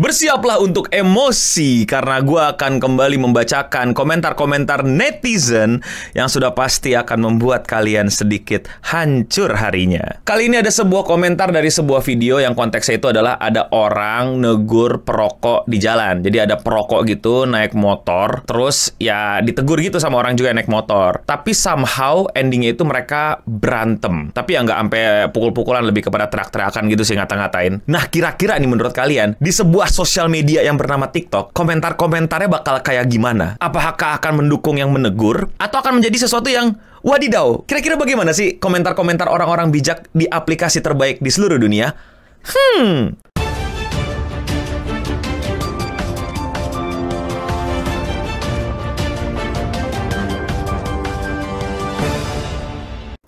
Bersiaplah untuk emosi karena gue akan kembali membacakan komentar-komentar netizen yang sudah pasti akan membuat kalian sedikit hancur harinya. Kali ini ada sebuah komentar dari sebuah video yang konteksnya itu adalah ada orang negur perokok di jalan. Jadi ada perokok gitu naik motor, terus ya ditegur gitu sama orang juga yang naik motor. Tapi somehow endingnya itu mereka berantem. Tapi ya nggak sampai pukul-pukulan, lebih kepada teriak-teriakan gitu sih, ngata-ngatain. Nah, kira-kira nih menurut kalian di sebuah sosial media yang bernama TikTok, komentar-komentarnya bakal kayak gimana? Apakah akan mendukung yang menegur? Atau akan menjadi sesuatu yang wadidaw? Kira-kira bagaimana sih komentar-komentar orang-orang bijak di aplikasi terbaik di seluruh dunia?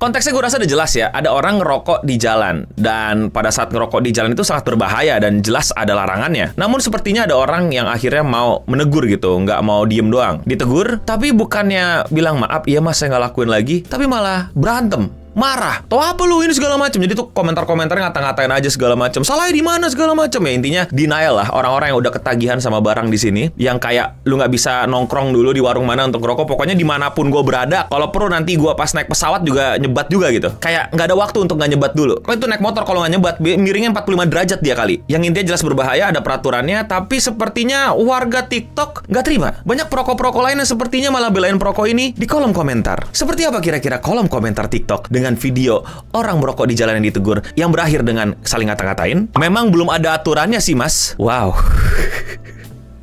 Konteksnya gue rasa udah jelas ya, ada orang ngerokok di jalan. Dan pada saat ngerokok di jalan itu sangat berbahaya dan jelas ada larangannya. Namun sepertinya ada orang yang akhirnya mau menegur gitu, nggak mau diem doang. Ditegur, tapi bukannya bilang maaf, iya mas saya nggak lakuin lagi, tapi malah berantem. Marah, tau apa lu ini segala macam. Jadi tuh komentar-komentarnya ngata-ngatain aja segala macam. Salahnya di mana segala macam ya. Intinya denial lah orang-orang yang udah ketagihan sama barang di sini. Yang kayak lu nggak bisa nongkrong dulu di warung mana untuk ngerokok. Pokoknya dimanapun gue berada. Kalau perlu nanti gue pas naik pesawat juga nyebat juga gitu. Kayak nggak ada waktu untuk nggak nyebat dulu. Kalau itu naik motor kalau nggak nyebat miringnya 45 derajat dia kali. Yang intinya jelas berbahaya, ada peraturannya. Tapi sepertinya warga TikTok nggak terima. Banyak perokok-perokok lain yang sepertinya malah belain perokok ini di kolom komentar. Seperti apa kira-kira kolom komentar TikTok dengan video orang merokok di jalan yang ditegur yang berakhir dengan saling ngata-ngatain? Memang belum ada aturannya sih mas. Wow.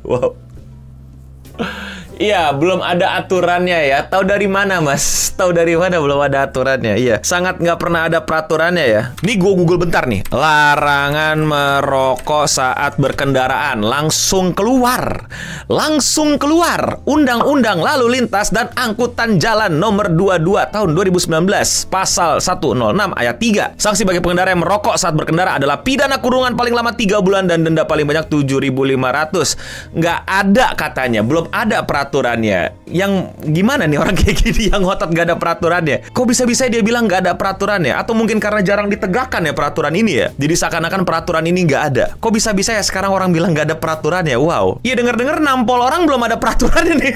Wow. Iya, belum ada aturannya ya. Tahu dari mana mas? Tahu dari mana belum ada aturannya? Iya, sangat nggak pernah ada peraturannya ya. Nih gue Google bentar nih. Larangan merokok saat berkendaraan. Langsung keluar. Langsung keluar. Undang-Undang Lalu Lintas dan Angkutan Jalan nomor 22 tahun 2019. Pasal 106 ayat 3. Sanksi bagi pengendara yang merokok saat berkendara adalah pidana kurungan paling lama 3 bulan dan denda paling banyak 7.500. Nggak ada katanya. Belum ada peraturannya. Yang gimana nih orang kayak gini yang ngotot gak ada peraturannya? Kok bisa-bisa dia bilang gak ada peraturannya? Atau mungkin karena jarang ditegakkan ya peraturan ini ya? Jadi seakan-akan peraturan ini gak ada. Kok bisa-bisa ya sekarang orang bilang gak ada peraturannya? Wow. Iya, denger-denger nampol orang belum ada peraturannya nih.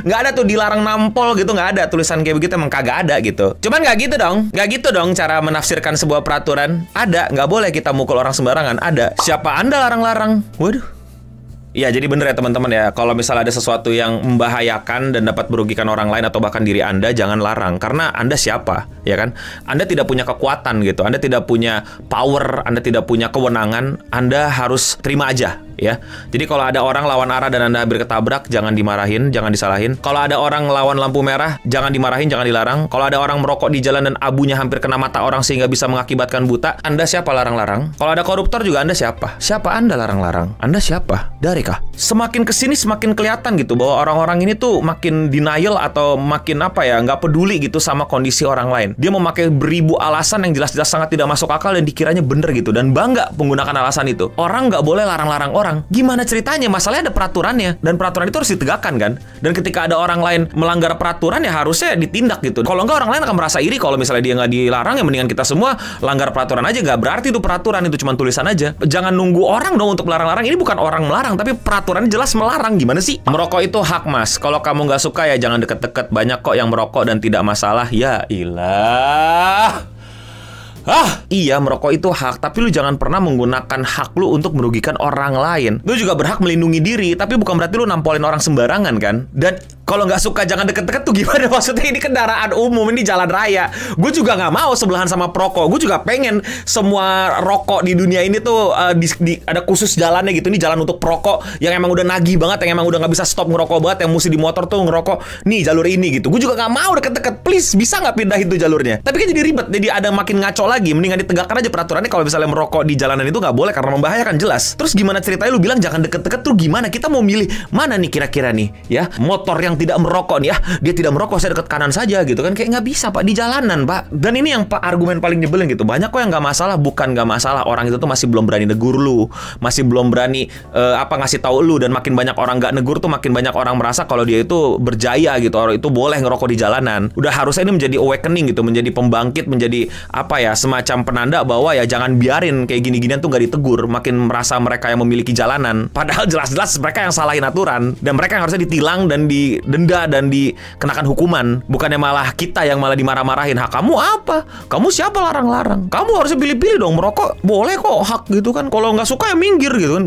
Gak ada tuh dilarang nampol gitu, gak ada tulisan kayak begitu, emang kagak ada gitu. Cuman gak gitu dong. Gak gitu dong cara menafsirkan sebuah peraturan. Ada, gak boleh kita mukul orang sembarangan. Ada. Siapa Anda larang-larang? Waduh. Ya, jadi bener ya teman-teman ya, kalau misalnya ada sesuatu yang membahayakan dan dapat merugikan orang lain atau bahkan diri Anda, jangan larang. Karena Anda siapa, ya kan? Anda tidak punya kekuatan gitu, Anda tidak punya power, Anda tidak punya kewenangan, Anda harus terima aja. Ya, jadi kalau ada orang lawan arah dan Anda hampir ketabrak, jangan dimarahin, jangan disalahin. Kalau ada orang lawan lampu merah, jangan dimarahin, jangan dilarang. Kalau ada orang merokok di jalan dan abunya hampir kena mata orang sehingga bisa mengakibatkan buta, Anda siapa larang-larang? Kalau ada koruptor juga Anda siapa? Siapa Anda larang-larang? Anda siapa? Dari kah? Semakin kesini semakin kelihatan gitu bahwa orang-orang ini tuh makin denial atau makin apa ya, nggak peduli gitu sama kondisi orang lain. Dia memakai beribu alasan yang jelas-jelas sangat tidak masuk akal dan dikiranya bener gitu, dan bangga menggunakan alasan itu. Orang nggak boleh larang-larang orang. Gimana ceritanya? Masalahnya ada peraturannya, dan peraturan itu harus ditegakkan kan? Dan ketika ada orang lain melanggar peraturan ya harusnya ditindak gitu. Kalau nggak orang lain akan merasa iri kalau misalnya dia nggak dilarang, ya mendingan kita semua langgar peraturan aja. Nggak berarti itu peraturan, itu cuma tulisan aja. Jangan nunggu orang dong untuk melarang-larang. Ini bukan orang melarang, tapi peraturannya jelas melarang. Gimana sih? Merokok itu hak mas. Kalau kamu nggak suka ya jangan deket-deket. Banyak kok yang merokok dan tidak masalah. Ya ilah. Iya, merokok itu hak, tapi lu jangan pernah menggunakan hak lu untuk merugikan orang lain. Lu juga berhak melindungi diri, tapi bukan berarti lu nampolin orang sembarangan kan? Dan kalau nggak suka jangan deket-deket tuh gimana maksudnya? Ini kendaraan umum, ini jalan raya. Gue juga nggak mau sebelahan sama perokok. Gue juga pengen semua rokok di dunia ini tuh ada khusus jalannya gitu. Ini jalan untuk perokok yang emang udah nagih banget, yang emang udah nggak bisa stop ngerokok banget, yang mesti di motor tuh ngerokok. Nih jalur ini gitu. Gue juga nggak mau deket-deket. Please, bisa nggak pindahin tuh jalurnya? Tapi kan jadi ribet, jadi ada makin ngaco lagi. Mendingan ditegakkan aja peraturannya. Kalau misalnya merokok di jalanan itu nggak boleh karena membahayakan, jelas. Terus gimana ceritanya lu bilang jangan deket-deket tuh gimana? Kita mau milih mana nih kira-kira nih ya? Motor yang tidak merokok nih, dia tidak merokok, saya dekat kanan saja gitu kan. Kayak nggak bisa Pak, di jalanan Pak. Dan ini yang Pak argumen paling nyebelin gitu. Banyak kok yang nggak masalah, bukan nggak masalah, orang itu tuh masih belum berani negur lu, masih belum berani ngasih tahu lu, dan makin banyak orang nggak negur tuh makin banyak orang merasa kalau dia itu berjaya gitu, orang itu boleh ngerokok di jalanan. Udah harusnya ini menjadi awakening gitu, menjadi pembangkit, menjadi semacam penanda bahwa ya jangan biarin kayak gini-ginian tuh nggak ditegur, makin merasa mereka yang memiliki jalanan, padahal jelas-jelas mereka yang salahin aturan, dan mereka yang harusnya ditilang dan didenda dan dikenakan hukuman, bukannya malah kita yang malah dimarah-marahin. Hak kamu apa? Kamu siapa larang-larang? Kamu harusnya pilih-pilih dong, merokok boleh kok, hak gitu kan. Kalau nggak suka ya minggir gitu kan.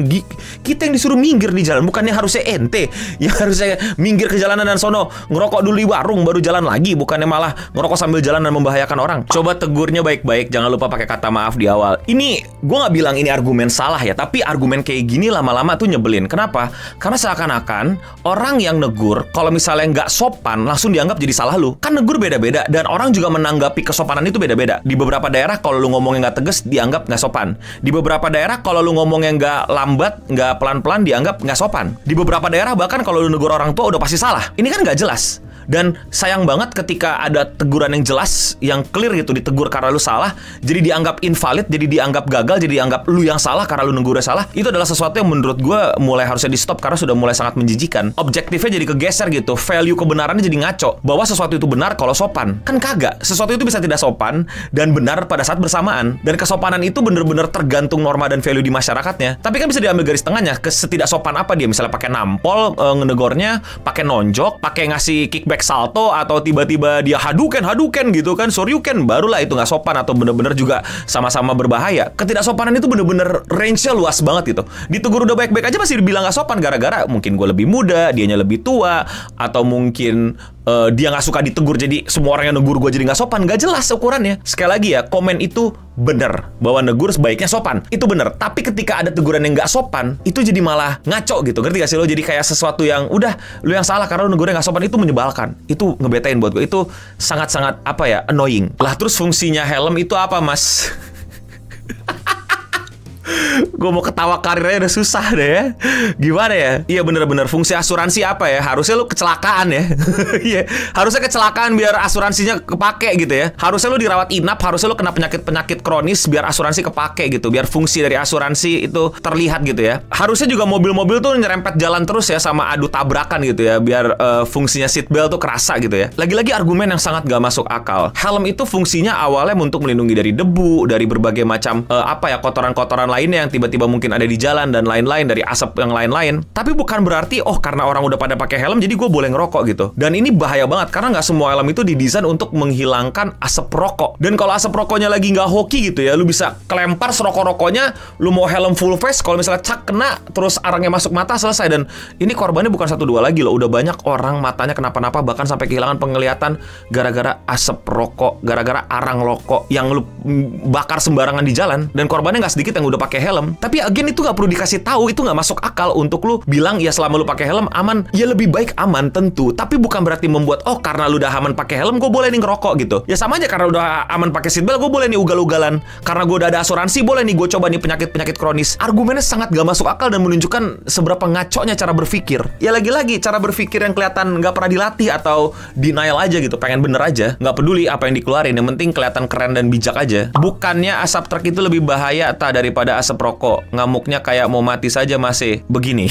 Kita yang disuruh minggir di jalan, bukannya harusnya ente yang harusnya minggir ke jalanan dan sono ngerokok dulu di warung baru jalan lagi, bukannya malah ngerokok sambil jalan dan membahayakan orang. Coba tegurnya baik-baik, jangan lupa pakai kata maaf di awal. Ini gue nggak bilang ini argumen salah ya, tapi argumen kayak gini lama-lama tuh nyebelin. Kenapa? Karena seakan-akan orang yang negur kalau misalnya nggak sopan langsung dianggap jadi salah lu. Kan negur beda-beda, dan orang juga menanggapi kesopanan itu beda-beda. Di beberapa daerah kalau lu ngomongnya nggak tegas dianggap nggak sopan. Di beberapa daerah kalau lu ngomongnya nggak lambat, nggak pelan-pelan dianggap nggak sopan. Di beberapa daerah bahkan kalau lu negur orang tua udah pasti salah. Ini kan nggak jelas. Dan sayang banget ketika ada teguran yang jelas, yang clear gitu, ditegur karena lu salah, jadi dianggap invalid, jadi dianggap gagal, jadi dianggap lu yang salah karena lu negurnya salah. Itu adalah sesuatu yang menurut gue mulai harusnya di stop, karena sudah mulai sangat menjijikan. Objektifnya jadi kegeser gitu, value kebenarannya jadi ngaco, bahwa sesuatu itu benar kalau sopan. Kan kagak, sesuatu itu bisa tidak sopan dan benar pada saat bersamaan. Dan kesopanan itu bener-bener tergantung norma dan value di masyarakatnya. Tapi kan bisa diambil garis tengahnya, setidak sopan apa dia, misalnya pakai nampol ngedegornya, pakai nonjok, pakai ngasih kickback salto, atau tiba-tiba dia haduken gitu kan, soryuken, barulah itu nggak sopan atau bener-bener juga sama-sama berbahaya. Ketidaksopanan itu bener-bener range-nya luas banget gitu. Ditegur udah baik-baik aja masih dibilang nggak sopan gara-gara mungkin gue lebih muda, dianya lebih tua, atau mungkin dia nggak suka ditegur, jadi semua orang yang negur gue jadi nggak sopan. Nggak jelas ukurannya. Sekali lagi ya, komen itu bener bahwa negur sebaiknya sopan, itu bener. Tapi ketika ada teguran yang nggak sopan, itu jadi malah ngaco gitu. Ngerti gak sih lo? Jadi kayak sesuatu yang udah lu yang salah karena lu negurnya nggak sopan, itu menyebalkan. Itu ngebetain buat gue. Itu sangat-sangat annoying. Lah terus fungsinya helm itu apa, Mas? Gue mau ketawa karirnya udah susah deh ya. Gimana ya? Iya bener-bener fungsi asuransi apa ya? Harusnya lu kecelakaan ya. Iya, harusnya kecelakaan biar asuransinya kepake gitu ya. Harusnya lu dirawat inap, harusnya lu kena penyakit-penyakit kronis biar asuransi kepake gitu. Biar fungsi dari asuransi itu terlihat gitu ya. Harusnya juga mobil-mobil tuh nyerempet jalan terus ya, sama adu tabrakan gitu ya, biar fungsinya seatbelt tuh kerasa gitu ya. Lagi-lagi argumen yang sangat gak masuk akal. Helm itu fungsinya awalnya untuk melindungi dari debu, dari berbagai macam kotoran-kotoran lainnya yang tiba-tiba mungkin ada di jalan dan lain-lain, dari asap yang lain-lain. Tapi bukan berarti karena orang udah pada pakai helm jadi gue boleh ngerokok gitu. Dan ini bahaya banget karena nggak semua helm itu didesain untuk menghilangkan asap rokok. Dan kalau asap rokoknya lagi nggak hoki gitu ya, lu bisa kelempar serokok-rokoknya, lu mau helm full face, kalau misalnya cak kena terus arangnya masuk mata, selesai. Dan ini korbannya bukan 1-2 lagi loh, udah banyak orang matanya kenapa-napa, bahkan sampai kehilangan penglihatan gara-gara asap rokok, gara-gara arang rokok yang lu bakar sembarangan di jalan. Dan korbannya nggak sedikit yang udah pakai helm. Tapi again itu nggak perlu dikasih tahu, itu nggak masuk akal untuk lu bilang ya selama lu pakai helm aman. Ya lebih baik aman tentu, tapi bukan berarti membuat karena lu udah aman pakai helm gue boleh nih ngerokok gitu. Ya sama aja, karena udah aman pakai seatbelt gue boleh nih ugal-ugalan, karena gue udah ada asuransi boleh nih gue coba nih penyakit-penyakit kronis. Argumennya sangat gak masuk akal dan menunjukkan seberapa ngaconya cara berpikir. Ya lagi-lagi cara berpikir yang kelihatan nggak pernah dilatih atau denial aja gitu, pengen bener aja, nggak peduli apa yang dikeluarin, yang penting kelihatan keren dan bijak aja. Bukannya asap truk itu lebih bahaya daripada asap rokok, ngamuknya kayak mau mati saja masih begini.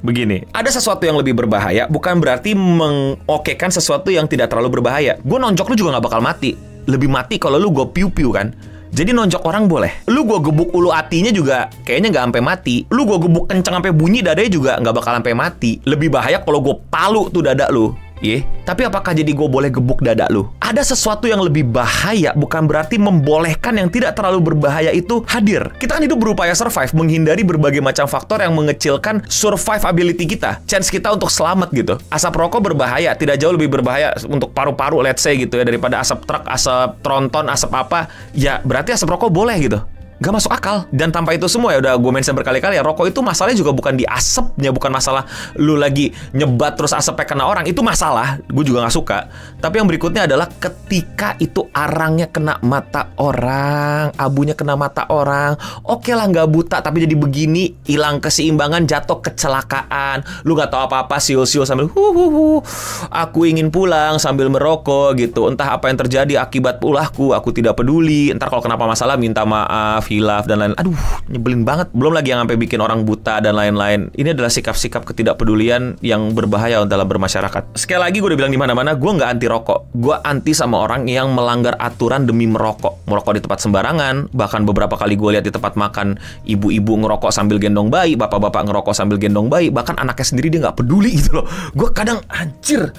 Begini, ada sesuatu yang lebih berbahaya bukan berarti mengokekan sesuatu yang tidak terlalu berbahaya. Gue nonjok lu juga gak bakal mati. Lebih mati kalau lu gue piu-piu kan. Jadi nonjok orang boleh. Lu gue gebuk ulu hatinya juga kayaknya gak sampai mati. Lu gue gebuk kenceng sampai bunyi dadanya juga gak bakal sampai mati. Lebih bahaya kalau gue palu tuh dada lu. Tapi apakah jadi gue boleh gebuk dada lu? Ada sesuatu yang lebih bahaya bukan berarti membolehkan yang tidak terlalu berbahaya itu hadir. Kita kan hidup berupaya survive, menghindari berbagai macam faktor yang mengecilkan survivability kita, chance kita untuk selamat gitu. Asap rokok berbahaya, tidak jauh lebih berbahaya untuk paru-paru let's say gitu ya, daripada asap truk, asap tronton, asap apa. Ya berarti asap rokok boleh gitu. Gak masuk akal. Dan tanpa itu semua ya udah gue mention berkali-kali ya, rokok itu masalahnya juga bukan di asapnya, bukan masalah lu lagi nyebat terus asapnya kena orang. Itu masalah, gue juga gak suka. Tapi yang berikutnya adalah ketika itu arangnya kena mata orang, abunya kena mata orang. Oke lah gak buta, tapi jadi begini, hilang keseimbangan, jatuh kecelakaan. Lu gak tahu apa-apa, siul-siul sambil aku ingin pulang sambil merokok gitu. Entah apa yang terjadi akibat ulahku, aku tidak peduli. Ntar kalau kenapa masalah minta maaf, hilaf dan lain-lain. Aduh, nyebelin banget. Belum lagi yang sampai bikin orang buta dan lain-lain. Ini adalah sikap-sikap ketidakpedulian yang berbahaya dalam bermasyarakat. Sekali lagi gue udah bilang di mana-mana, gue nggak anti rokok. Gue anti sama orang yang melanggar aturan demi merokok. Merokok di tempat sembarangan. Bahkan beberapa kali gue lihat di tempat makan, ibu-ibu ngerokok sambil gendong bayi, bapak-bapak ngerokok sambil gendong bayi. Bahkan anaknya sendiri dia nggak peduli gitu loh. Gue kadang anjir,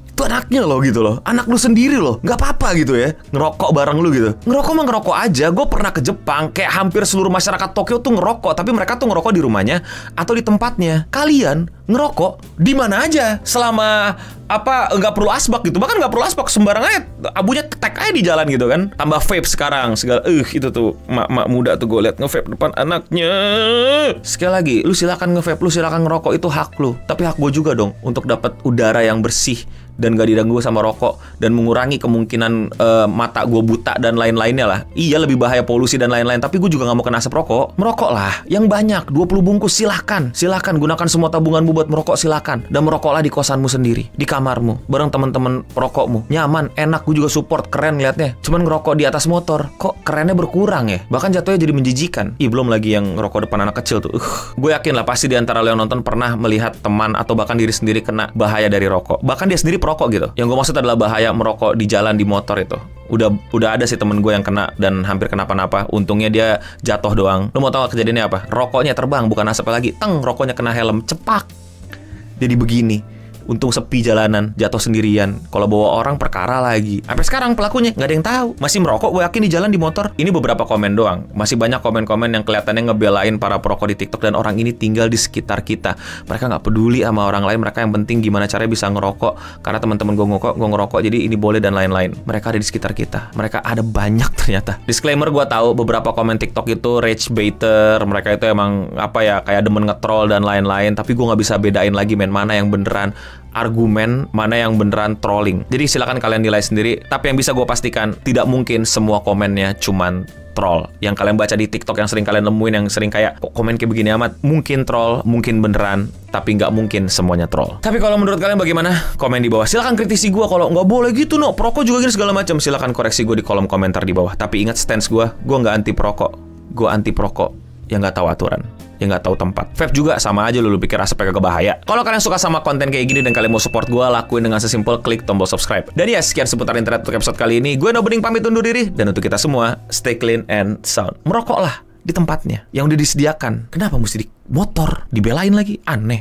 itu anaknya loh gitu loh, anak lu sendiri loh, nggak apa-apa gitu ya ngerokok bareng lu gitu. Ngerokok mah ngerokok aja. Gue pernah ke Jepang, kayak hampir seluruh masyarakat Tokyo tuh ngerokok, tapi mereka tuh ngerokok di rumahnya atau di tempatnya. Kalian ngerokok di mana aja selama apa nggak perlu asbak gitu, bahkan nggak perlu asbak, sembarang aja abunya ketek aja di jalan gitu kan. Tambah vape sekarang segala, itu tuh mak-mak muda tuh gue liat nge-vape depan anaknya. Sekali lagi, lu silakan nge-vape, lu silakan ngerokok, itu hak lu, tapi hak gue juga dong untuk dapat udara yang bersih dan gak diganggu sama rokok, dan mengurangi kemungkinan mata gue buta dan lain-lainnya lah. Iya, lebih bahaya polusi dan lain-lain, tapi gue juga gak mau kena asap rokok. Merokok lah yang banyak, 20 bungkus silahkan. Silahkan gunakan semua tabunganmu buat merokok, silahkan. Dan merokoklah di kosanmu sendiri, di kamarmu, bareng teman-teman rokokmu. Nyaman, enak, gue juga support, keren liatnya. Cuman ngerokok di atas motor, kok kerennya berkurang ya? Bahkan jatuhnya jadi menjijikan. Belum lagi yang ngerokok depan anak kecil tuh. Gue yakin lah pasti di antara lo yang nonton pernah melihat teman atau bahkan diri sendiri kena bahaya dari rokok. Bahkan dia sendiri rokok gitu. Yang gue maksud adalah bahaya merokok di jalan, di motor itu. Udah ada sih temen gue yang kena dan hampir kenapa-napa. Untungnya dia jatuh doang. Lu mau tahu kejadiannya apa? Rokoknya terbang, bukan asapnya lagi. Teng, rokoknya kena helm, cepak. Jadi begini. Untung sepi jalanan, jatuh sendirian. Kalau bawa orang perkara lagi. Sampai sekarang pelakunya nggak ada yang tahu. Masih merokok, gue yakin di jalan, di motor. Ini beberapa komen doang. Masih banyak komen-komen yang kelihatannya ngebelain para perokok di TikTok, dan orang ini tinggal di sekitar kita. Mereka nggak peduli sama orang lain. Mereka yang penting gimana caranya bisa ngerokok. Karena teman-teman gue ngerokok, jadi ini boleh dan lain-lain. Mereka ada di sekitar kita. Mereka ada banyak ternyata. Disclaimer, gue tahu beberapa komen TikTok itu rage baiter. Mereka itu emang apa ya, kayak demen nge-troll dan lain-lain. Tapi gue nggak bisa bedain lagi mana yang beneran argumen, mana yang beneran trolling. Jadi silakan kalian nilai sendiri. Tapi yang bisa gue pastikan, tidak mungkin semua komennya cuman troll. Yang kalian baca di TikTok, yang sering kalian nemuin, yang sering kayak kok komen kayak begini amat. Mungkin troll, mungkin beneran, tapi nggak mungkin semuanya troll. Tapi kalau menurut kalian bagaimana? Komen di bawah. Silakan kritisi gue kalau nggak boleh gitu, no. Perokok juga gini segala macam. Silakan koreksi gue di kolom komentar di bawah. Tapi ingat stance gue nggak anti perokok. Gue anti perokok yang nggak tahu aturan, yang nggak tahu tempat. Vape juga sama aja, lu pikir asapnya kagak bahaya. Kalau kalian suka sama konten kayak gini dan kalian mau support gue, lakuin dengan sesimpel klik tombol subscribe. Dan ya, sekian seputar internet untuk episode kali ini. Gue Nobening pamit undur diri, dan untuk kita semua, stay clean and sound. Merokoklah di tempatnya yang udah disediakan. Kenapa mesti di motor? Dibelain lagi? Aneh.